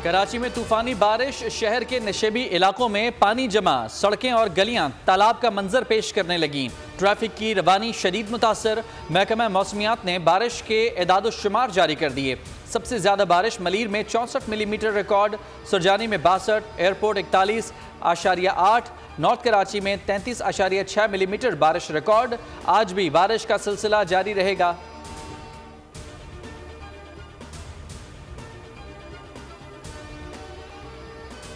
कराची में तूफानी बारिश, शहर के नशेबी इलाकों में पानी जमा, सड़कें और गलियां तालाब का मंजर पेश करने लगीं। ट्रैफिक की रवानी शदीद मुतासर। महकमा मौसमियात ने बारिश के एदाद-ओ-शुमार जारी कर दिए। सबसे ज्यादा बारिश मलीर में 64 मिलीमीटर रिकॉर्ड, सुरजानी में 62, एयरपोर्ट 41.8, नॉर्थ कराची में 33.6 मिलीमीटर बारिश रिकॉर्ड। आज भी बारिश का सिलसिला जारी रहेगा।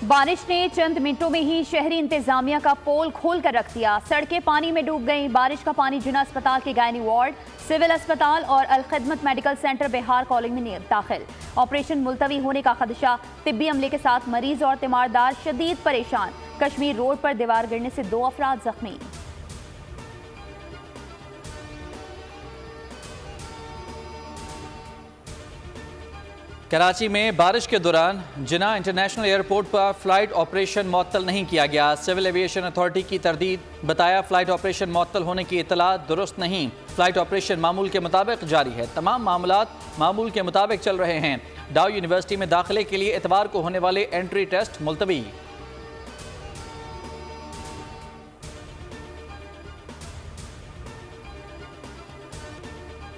बारिश ने चंद मिनटों में ही शहरी इंतजामिया का पोल खोल कर रख दिया। सड़कें पानी में डूब गईं। बारिश का पानी जिना अस्पताल के गायनी वार्ड, सिविल अस्पताल और अल खिदमत मेडिकल सेंटर बिहार कॉलोनी में दाखिल। ऑपरेशन मुलतवी होने का खदशा। तिब्बी अमले के साथ मरीज और तीमारदार शदीद परेशान। कश्मीर रोड पर दीवार गिरने से 2 अफराद जख्मी। कराची में बारिश के दौरान जिना इंटरनेशनल एयरपोर्ट पर फ्लाइट ऑपरेशन मुअत्तल नहीं किया गया। सिविल एविएशन अथॉरिटी की तरदीद। बताया फ्लाइट ऑपरेशन मुअत्तल होने की इतला दुरुस्त नहीं। फ्लाइट ऑपरेशन मामूल के मुताबिक जारी है। तमाम मामलात मामूल के मुताबिक चल रहे हैं। डाउ यूनिवर्सिटी में दाखिले के लिए इतवार को होने वाले एंट्री टेस्ट मुलतवी।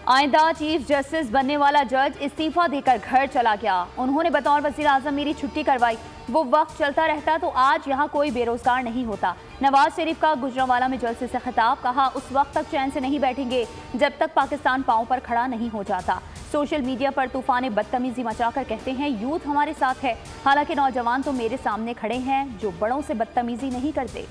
आइंदा चीफ जस्टिस बनने वाला जज इस्तीफा देकर घर चला गया। उन्होंने बतौर वज़ीर आज़म मेरी छुट्टी करवाई। वो वक्त चलता रहता तो आज यहाँ कोई बेरोजगार नहीं होता। नवाज शरीफ का गुजरांवाला में जलसे से खिताब। कहा उस वक्त तक चैन से नहीं बैठेंगे जब तक पाकिस्तान पांव पर खड़ा नहीं हो जाता। सोशल मीडिया पर तूफान बदतमीजी मचाकर कहते हैं यूथ हमारे साथ है। हालांकि नौजवान तो मेरे सामने खड़े हैं जो बड़ों से बदतमीजी नहीं करते।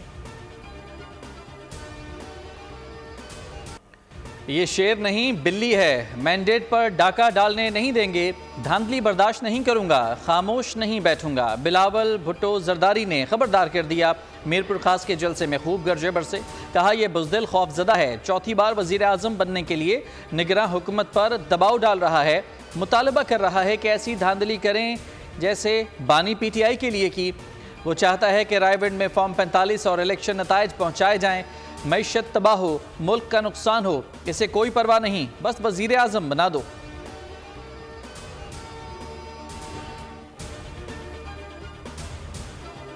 ये शेर नहीं बिल्ली है। मैंडेट पर डाका डालने नहीं देंगे। धांधली बर्दाश्त नहीं करूंगा। खामोश नहीं बैठूंगा। बिलावल भुट्टो जरदारी ने खबरदार कर दिया। मीरपुर खास के जलसे में खूब गरजे बरसे। कहा यह बुज़दिल खौफजदा है। चौथी बार वज़ीर आज़म बनने के लिए निगरान हुकूमत पर दबाव डाल रहा है। मुतालबा कर रहा है कि ऐसी धांधली करें जैसे बानी PTI के लिए की। वो चाहता है कि रायविंड में फॉर्म 45 और इलेक्शन नताइज पहुँचाए जाएँ। मैशत तबाह हो, मुल्क का नुकसान हो, इसे कोई परवाह नहीं, बस वजीर आजम बना दो।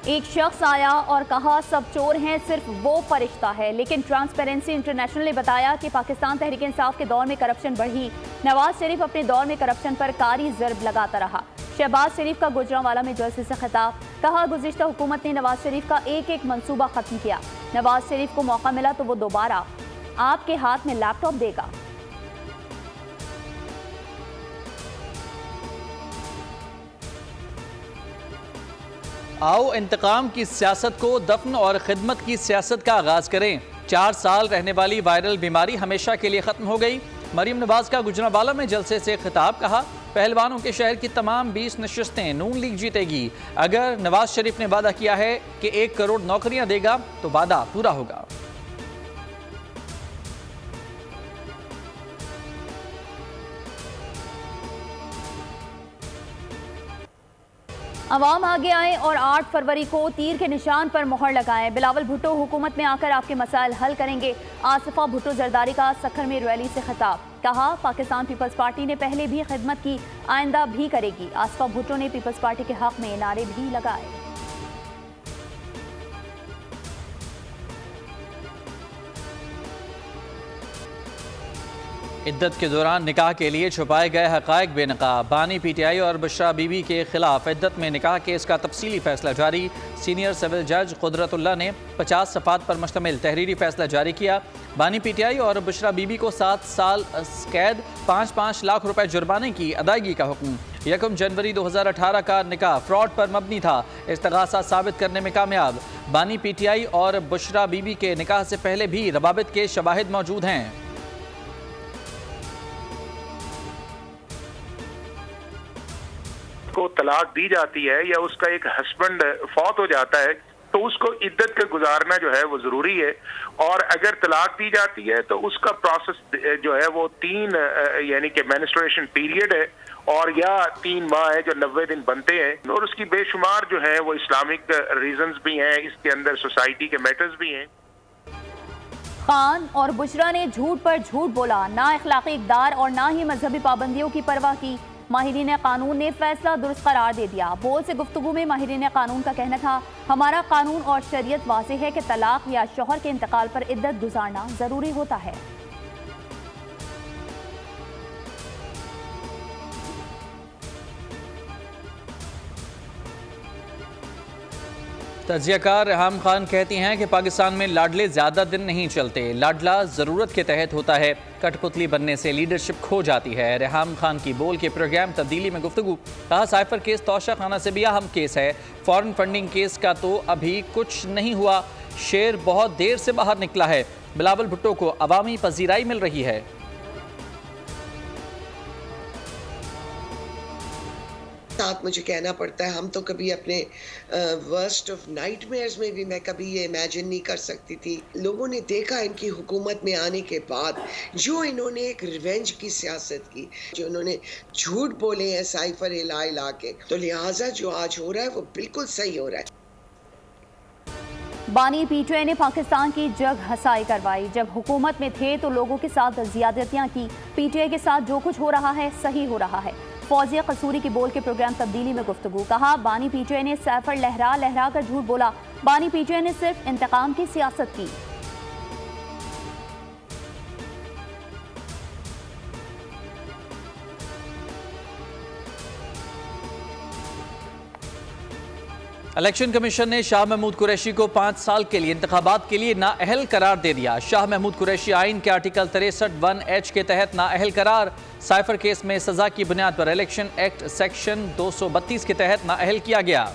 एक शख्स आया और कहा सब चोर हैं, सिर्फ वो फरिश्ता है। लेकिन ट्रांसपेरेंसी इंटरनेशनल ने बताया कि पाकिस्तान तहरीक इंसाफ के दौर में करप्शन बढ़ी। नवाज शरीफ अपने दौर में करप्शन पर कारी ज़र्ब लगाता रहा। शहबाज शरीफ का गुजरांवाला में जलसे से खिताब। कहा गुज़िश्ता हुकूमत ने नवाज शरीफ का एक एक मंसूबा खत्म किया। नवाज शरीफ को मौका मिला तो वो दोबारा आपके हाथ में लैपटॉप देगा। आओ इंतकाम की सियासत को दफन और खिदमत की सियासत का आगाज करें। 4 साल रहने वाली वायरल बीमारी हमेशा के लिए खत्म हो गई। मरीम नवाज का गुजरांवाला में जलसे से खिताब। कहा पहलवानों के शहर की तमाम 20 नशिस्तें नून लीग जीतेगी। अगर नवाज शरीफ ने वादा किया है कि 1 करोड़ नौकरियां देगा तो वादा पूरा होगा। अवाम आगे आए और 8 फरवरी को तीर के निशान पर मोहर लगाएं। बिलावल भुट्टो हुकूमत में आकर आपके मसाइल हल करेंगे। आसिफा भुट्टो जरदारी का सखर में रैली से खिताब। कहा पाकिस्तान पीपल्स पार्टी ने पहले भी खिदमत की, आइंदा भी करेगी। आसिफा भुट्टो ने पीपल्स पार्टी के हक में नारे भी लगाए। इद्दत के दौरान निकाह के लिए छुपाए गए हक़ाइक़ बेनकाब। बानी PTI और बुशरा बीबी के खिलाफ इद्दत में निकाह केस का तफसीली फैसला जारी। सीनियर सिविल जज कुदरतुल्लाह ने 50 सफ़ात पर मुश्तमिल तहरीरी फैसला जारी किया। बानी PTI और बुशरा बीबी को 7 साल कैद, 5-5 लाख रुपए जुर्माने की अदायगी का हुक्म। 1 जनवरी 2018 का निकाह फ्रॉड पर मबनी था। इस्तिगासा साबित करने में कामयाब। बानी PTI और बुशरा बीबी के निकाह से पहले भी रवाबित के शवाहिद मौजूद हैं। को तलाक दी जाती है या उसका एक हस्बैंड फौत हो जाता है तो उसको इद्दत का गुजारना जो है वो जरूरी है। और अगर तलाक दी जाती है तो उसका प्रोसेस जो है वो 3 यानी कि मेंस्ट्रुएशन पीरियड है और या 3 माह है जो 90 दिन बनते हैं। और उसकी बेशुमार जो है वो इस्लामिक रीजंस भी हैं, इसके अंदर सोसाइटी के मैटर्स भी हैं। खान और बुशरा ने झूठ पर झूठ बोला, ना अखलाकी इक़दार और ना ही मजहबी पाबंदियों की परवाह की। माहिरीन कानून ने फैसला दुरुस्त करार दे दिया। बोर्ड से गुफ्तगू में माहिरीन कानून का कहना था, हमारा कानून और शरीयत वाज़ेह है कि तलाक या शौहर के इंतकाल पर इद्दत गुजारना जरूरी होता है। तजियाकार रेहाम खान कहती हैं कि पाकिस्तान में लाडले ज़्यादा दिन नहीं चलते, लाडला ज़रूरत के तहत होता है, कठपुतली बनने से लीडरशिप खो जाती है। रेहाम खान की बोल के प्रोग्राम तब्दीली में गुफ्तगू। कहा, साइफर केस तौशा खाना से भी अहम केस है, फॉरेन फंडिंग केस का तो अभी कुछ नहीं हुआ, शेर बहुत देर से बाहर निकला है। बिलावल भुट्टो को अवामी पजीराई मिल रही है। साथ मुझे कहना पड़ता है, हम तो कभी अपने वर्स्ट ऑफ नाइटमेयर्स में भी मैं कभी ये इमेजिन नहीं कर सकती थी। लोगों ने देखा इनकी हुकूमत में आने के बाद जो इन्होंने एक रिवेंज की सियासत की, जो इन्होंने झूठ बोले हैं साइफर इला के, तो लिहाजा जो आज हो रहा है वो बिल्कुल सही हो रहा है। बानी पीटीआई ने पाकिस्तान की जग हसाई करवाई। जब हुकूमत में थे तो लोगों के साथ ज्यादतियां की, पीटीआई के साथ जो कुछ हो रहा है सही हो रहा है। फौजिया कसूरी की बोल के प्रोग्राम तब्दीली में गुफ्तगू। कहा, बानी पीटीआई ने सैफर लहरा लहरा कर झूठ बोला, बानी पीटीआई ने सिर्फ इंतकाम की सियासत की। इलेक्शन कमीशन ने शाह महमूद कुरैशी को 5 साल के लिए इंतखाबात के लिए नाअहल करार दे दिया। शाह महमूद कुरैशी आइन के आर्टिकल 63(1)H के तहत नाअहल करार। साइफर केस में सजा की बुनियाद पर इलेक्शन एक्ट सेक्शन 232 के तहत नाअहल किया गया।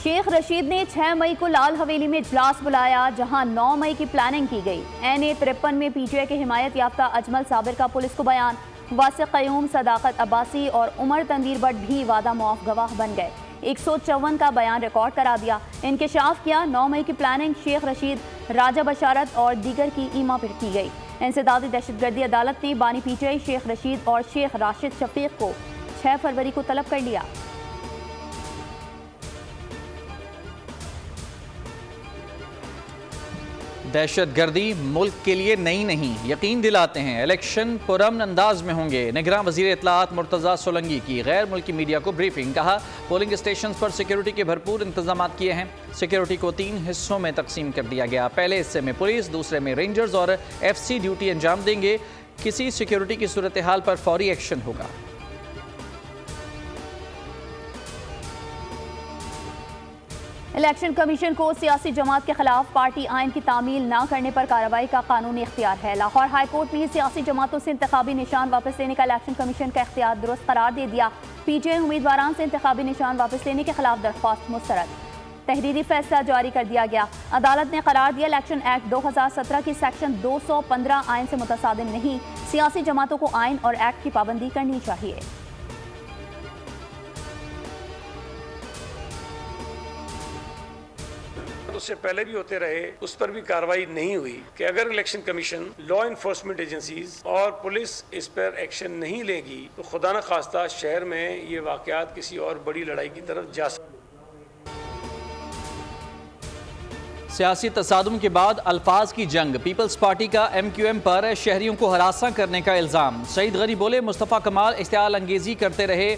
शेख रशीद ने 6 मई को लाल हवेली में इजलास बुलाया, जहां 9 मई की प्लानिंग की गई। NA 53 में पीटीआई के हिमायत याफ्ता अजमल साबिर का पुलिस को बयान। वासिक क़यूम, सदाकत अब्बासी और उमर तनवीर भट्ट भी वादा मुआफ गवाह बन गए। 154 का बयान रिकॉर्ड करा दिया। इंकशाफ किया, 9 मई की प्लानिंग शेख रशीद, राजा बशारत और दीगर की ईमा पर की गई। इंसदादी दहशतगर्दी अदालत ने बानी पीटीआई शेख रशीद और शेख राशिद शफीक को 6 फरवरी को तलब कर लिया। दहशतगर्दी मुल्क के लिए नई नहीं, यकीन दिलाते हैं इलेक्शन पुरअमन अंदाज में होंगे। निगरान वज़ीर इत्तलाआत मुर्तज़ा सोलंकी की गैर मुल्की मीडिया को ब्रीफिंग। कहा, पोलिंग स्टेशन पर सिक्योरिटी के भरपूर इंतजाम किए हैं। सिक्योरिटी को 3 हिस्सों में तकसीम कर दिया गया। पहले हिस्से में पुलिस, दूसरे में रेंजर्स और FC ड्यूटी अंजाम देंगे। किसी सिक्योरिटी की सूरत हाल पर फौरी एक्शन होगा। इलेक्शन कमीशन को सियासी जमात के खिलाफ पार्टी आइन की तामील न करने पर कार्रवाई का कानूनी इख्तियार है। लाहौर हाई कोर्ट ने सियासी जमातों से इंतखाबी निशान वापस लेने का इलेक्शन कमीशन का इख्तियार दुरुस्त करार दे दिया। पीटीआई उम्मीदवारान से इंतखाबी निशान वापस लेने के खिलाफ दरख्वास्त मुस्तरद। तहरीरी फैसला जारी कर दिया गया। अदालत ने करार दिया, इलेक्शन एक्ट 2017 की सेक्शन 215 आइन से मुतसादिम नहीं, सियासी जमातों को आइन और एक्ट की पाबंदी करनी चाहिए। उससे पहले भी होते रहे, उस पर भी कार्रवाई नहीं हुई कि अगर election commission, law enforcement agencies और पुलिस इस पर एक्शन नहीं लेगी तो खुदा न खास्ता शहर में ये वाकयात किसी और बड़ी लड़ाई की तरफ जा सकते। सियासी तसादुम के बाद अल्फाज की जंग। पीपल्स पार्टी का MQM पर शहरियों को हरासा करने का इल्ज़ाम। सईद गनी बोले, मुस्तफ़ा कमाल इश्तिआल अंगेजी करते रहे।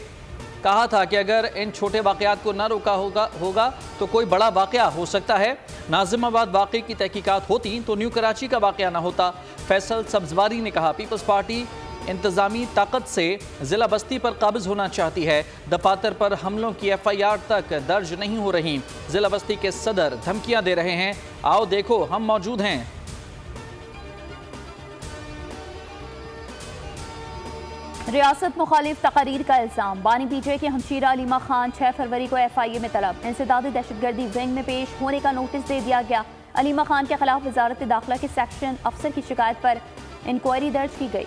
कहा था कि अगर इन छोटे वाक़यात को न रोका होगा तो कोई बड़ा वाक़या हो सकता है। नाज़िमाबाद वाक़े की तहकीकात होती तो न्यू कराची का वाक़या न होता। फैसल सब्जवारी ने कहा, पीपल्स पार्टी इंतज़ामी ताकत से ज़िला बस्ती पर काबिज़ होना चाहती है। दफातर पर हमलों की FIR तक दर्ज नहीं हो रही। ज़िला बस्ती के सदर धमकियाँ दे रहे हैं, आओ देखो हम मौजूद हैं। रियासत मुखालिफ तकरीर का इल्ज़ाम। बानी पीटीआई की हमशीरा अलीमा खान 6 फरवरी को FIA में तलब। इंसदादी दहशतगर्दी विंग में पेश होने का नोटिस दे दिया गया। अलीमा खान के खिलाफ वजारत दाखिला के सेक्शन अफसर की शिकायत पर इंक्वायरी दर्ज की गई।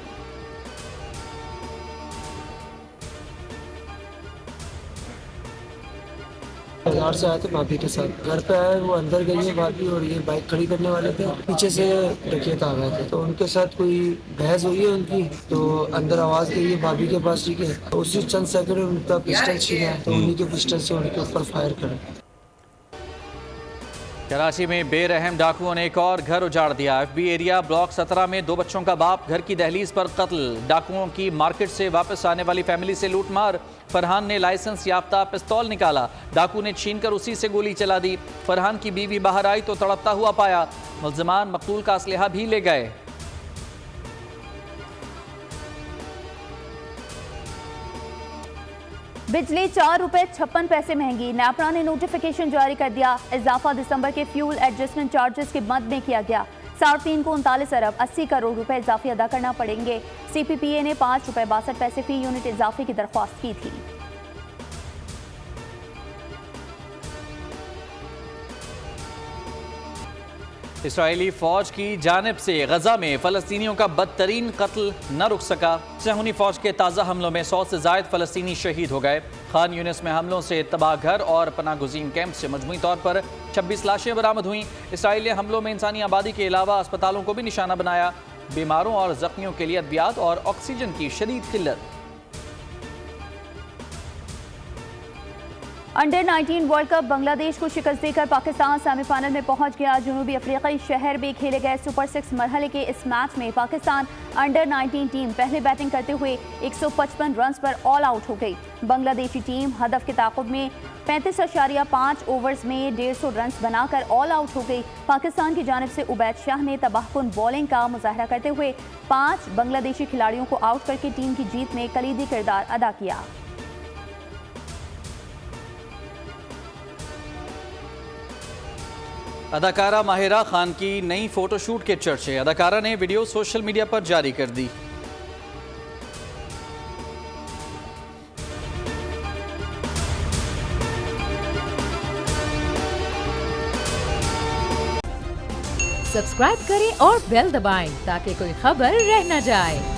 बाजार से आए थे भाभी के साथ, घर पे आए, वो अंदर गई है भाभी और ये बाइक खड़ी करने वाले थे, पीछे से डकैत आ गए थे, तो उनके साथ कोई बहस हुई है उनकी, तो अंदर आवाज गई है भाभी के पास, ठीक है, तो उसी चंद सेकंड में उनका पिस्टल छीना है, तो उन्हीं के पिस्टल से उनके ऊपर फायर करे। कराची में बेरहम डाकुओं ने एक और घर उजाड़ दिया। एफबी एरिया ब्लॉक 17 में 2 बच्चों का बाप घर की दहलीज पर कत्ल। डाकुओं की मार्केट से वापस आने वाली फैमिली से लूटमार। फरहान ने लाइसेंस याफ्ता पिस्तौल निकाला, डाकू ने छीनकर उसी से गोली चला दी। फरहान की बीवी बाहर आई तो तड़पता हुआ पाया। मुल्जिमान मकतूल का असलहा भी ले गए। बिजली ₹4.56 महंगी। नेपरा ने नोटिफिकेशन जारी कर दिया। इजाफा दिसंबर के फ्यूल एडजस्टमेंट चार्जेस के मद में किया गया। 3.5 को 39 अरब 80 करोड़ रुपए इजाफी अदा करना पड़ेंगे। CPPA ने ₹5.62 फी यूनिट इजाफे की दरख्वास्त की थी। इसराइली फौज की जानिब से गजा में फलस्तीनियों का बदतरीन कत्ल न रुक सका। सहूनी फौज के ताज़ा हमलों में 100 से ज़ायद फलस्तीनी शहीद हो गए। खान यूनिस में हमलों से तबाह घर और पनागुज़ीन कैंप से मजमूई तौर पर 26 लाशें बरामद हुई। इसराइली हमलों में इंसानी आबादी के अलावा अस्पतालों को भी निशाना बनाया। बीमारों और जख्मियों के लिए अद्वियात और ऑक्सीजन की शदीद किल्लत। अंडर 19 वर्ल्ड कप बांग्लादेश को शिकस्त देकर पाकिस्तान सेमीफाइनल में पहुंच गया। जनूबी अफ्रीकी शहर में खेले गए सुपर 6 मरहले के इस मैच में पाकिस्तान अंडर 19 टीम पहले बैटिंग करते हुए 155 रन्स पर ऑल आउट हो गई। बांग्लादेशी टीम हदफ के ताक़ुब में 35.5 ओवर्स में 150 रन्स बनाकर ऑल आउट हो गई। पाकिस्तान की जानिब से उबैद शाह ने तबाहकुन बॉलिंग का मुजाहरा करते हुए 5 बांग्लादेशी खिलाड़ियों को आउट करके टीम की जीत में कलीदी किरदार अदा किया। अदाकारा माहिरा खान की नई फोटोशूट के चर्चे। अदाकारा ने वीडियो सोशल मीडिया पर जारी कर दी। सब्सक्राइब करें और बेल दबाएं ताकि कोई खबर रह न जाए।